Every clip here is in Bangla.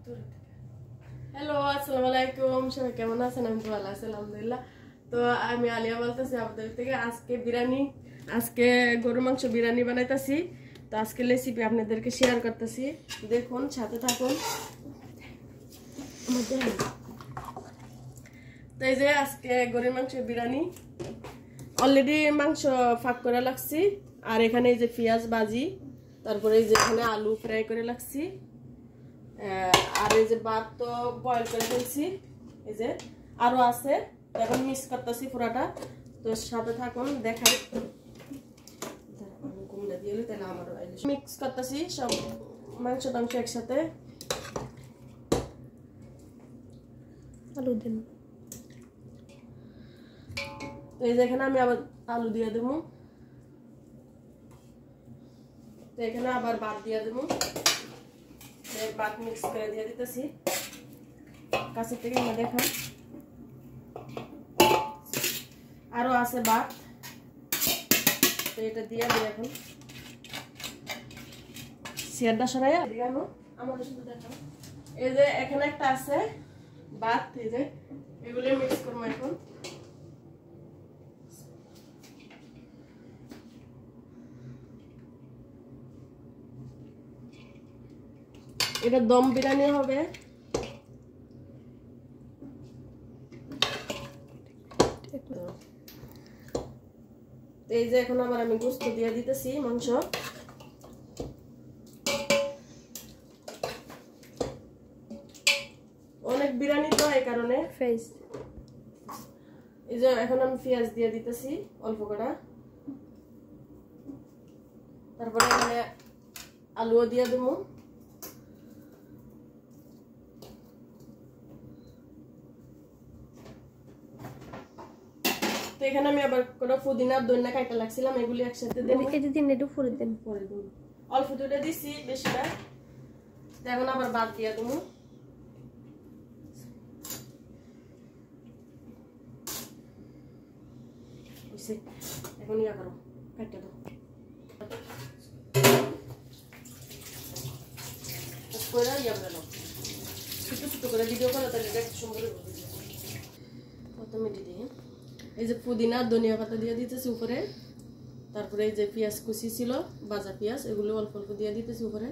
হ্যালো, আসসালামু আলাইকুম। সবাই কেমন আছেন? আমি তো ভালো আছি আলহামদুলিল্লাহ। তো আমি আলিয়া বলতেছি আপনাদের থেকে। আজকে গরু মাংস বিরিয়ানি বানাইতেছি। তো আজকে রেসিপি আপনাদেরকে শেয়ার করতেছি, দেখুন, সাথে থাকুন। তো এই যে আজকে গরুর মাংস বিরিয়ানি, অলরেডি মাংস ফাঁক করে লাগছি। আর এখানে এই যে পেঁয়াজ ভাজি, তারপরে এই যে এখানে আলু ফ্রাই করে লাগছি। আর এই যে ভাত তো বয়েল করে ফেলছি, এই যে আরো আছে। এখন মিক্স করতেছি পুরাটা। তো সাথে থাকুন, দেখাই। মিক্স করতেছি সব মাংস টাংস একসাথে। আলু দিন। তো এই যে এখানে আমি আবার আলু দিয়ে দেবো। তো এখানে আবার ভাত দিয়ে দেবো। ভাত মিক্স করে দিয়ে দিতেছি। কাছে থেকে দেখান, আরো আছে ভাত। তো এটা দিয়ে দিই এখন। চেয়ারটা সরাইয়া দিগানো আমাদের শুধু দেখান। এই যে এখানে একটা আছে ভাত, এই যে এগুলো মিক্স করবো এখন। এটা দম বিরিয়ানি হবে। এই যে এখন আবার আমি গোশত দিয়ে দিতেছি, মাংস। অনেক বিরিয়ানি তো এই কারণে ফেস। এই যে এখন আমি পেঁয়াজ দিয়ে দিতেছি অল্প করে। তারপরে এখানে আলুও দিয়ে দেবো। তো এখানে আমি আবার কোনো পুদিনা দইনা কাটা লাগছিলাম, এগুলি একসাথে দেব। এই যে দিন একটু পরে দেন, পরে দেব। অল্প দুটো দিছি, বেশিটা। তো এখন আবার ভাত দিয়ে দেবো। এখন ইয়া করো, কাটতে দাও। করে ইয়া করে দাও, ছোট ছোট করে ভিডিও করো, তাহলে এটা সুন্দর হবে। প্রথমে দিয়ে এই যে পুদিনা ধনিয়া পাতা দিয়ে দিতেছি উপরে। তারপরে এই যে পেঁয়াজ কুচি ছিল, ভাজা পেঁয়াজ, এগুলো অল্প অল্প দিয়ে দিতেছি উপরে।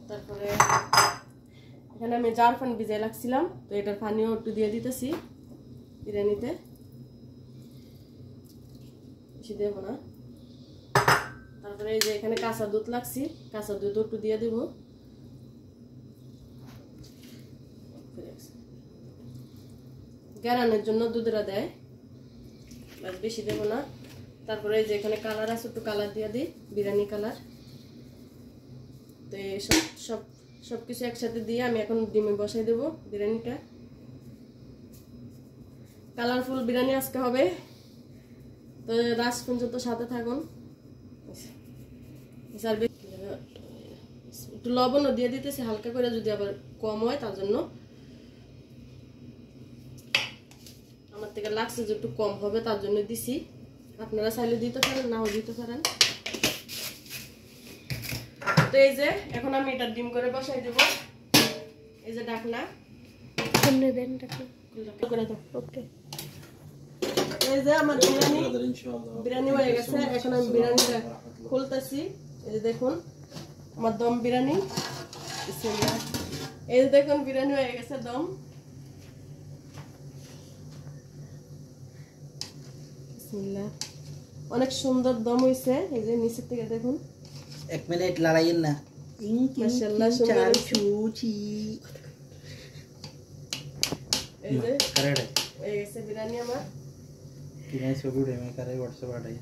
তারপরে এখানে আমি জারফান ভিজাই রাখছিলাম, তো এটার পানিও একটু দিয়ে দিতেছি বিরিয়ানিতে, বেশি দেবো না। তারপরে এই যে এখানে কাঁচা দুধ লাগছি, কাঁচা দুধ একটু দিয়ে দেবো। গ্যারানের জন্য দুধটা দেয়, বেশি দেবো না। তারপরে এই যে এখানে কালার আছে, একটু কালার দিয়ে দিই, বিরিয়ানি কালার। তো এই সবকিছু একসাথে দিয়ে আমি এখন ডিমে বসাই দেবো বিরিয়ানিটা। কালারফুল বিরিয়ানি আজকে হবে। তো রাত পর্যন্ত সাথে থাকুন। একটু লবণও দিয়ে দিতেছি হালকা করে, যদি আবার কম হয় তার জন্য। আমার থেকে লাগছে যে একটু কম হবে, তার জন্য দিছি। আপনারা চাইলে দিতে পারেন, নাও দিতে পারেন। তো এই যে এখন আমি এটা ডিম করে বসাই দেব। এই যে ঢাকনা করে দাও। ওকে, এই যে আমার বিরিয়ানি হয়ে গেছে। এখন আমি বিরিয়ানিটা খুলতেছি। এই যে দেখুন আমার দম বিরিয়ানি। এই যে দেখুন বিরিয়ানি হয়ে গেছে দম। অনেক সুন্দর দম হইছে। এই যে নিচের থেকে দেখুন। 1 মিনিট লড়াইয়েন না। মাশাআল্লাহ, সুন্দর চুচি। এই যে কারেড়ে এই গেছে বিরিয়ানি আমার। কি নাই ছবি উঠে আমি কারে WhatsApp পাঠাই।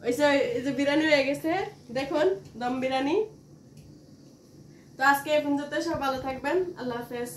ওইসে এই যে বিরিয়ানি হয়ে গেছে, দেখুন দম বিরিয়ানি। তো আজকে এই পর্যন্ত, সব ভালো থাকবেন। আল্লাহ হাফেজ।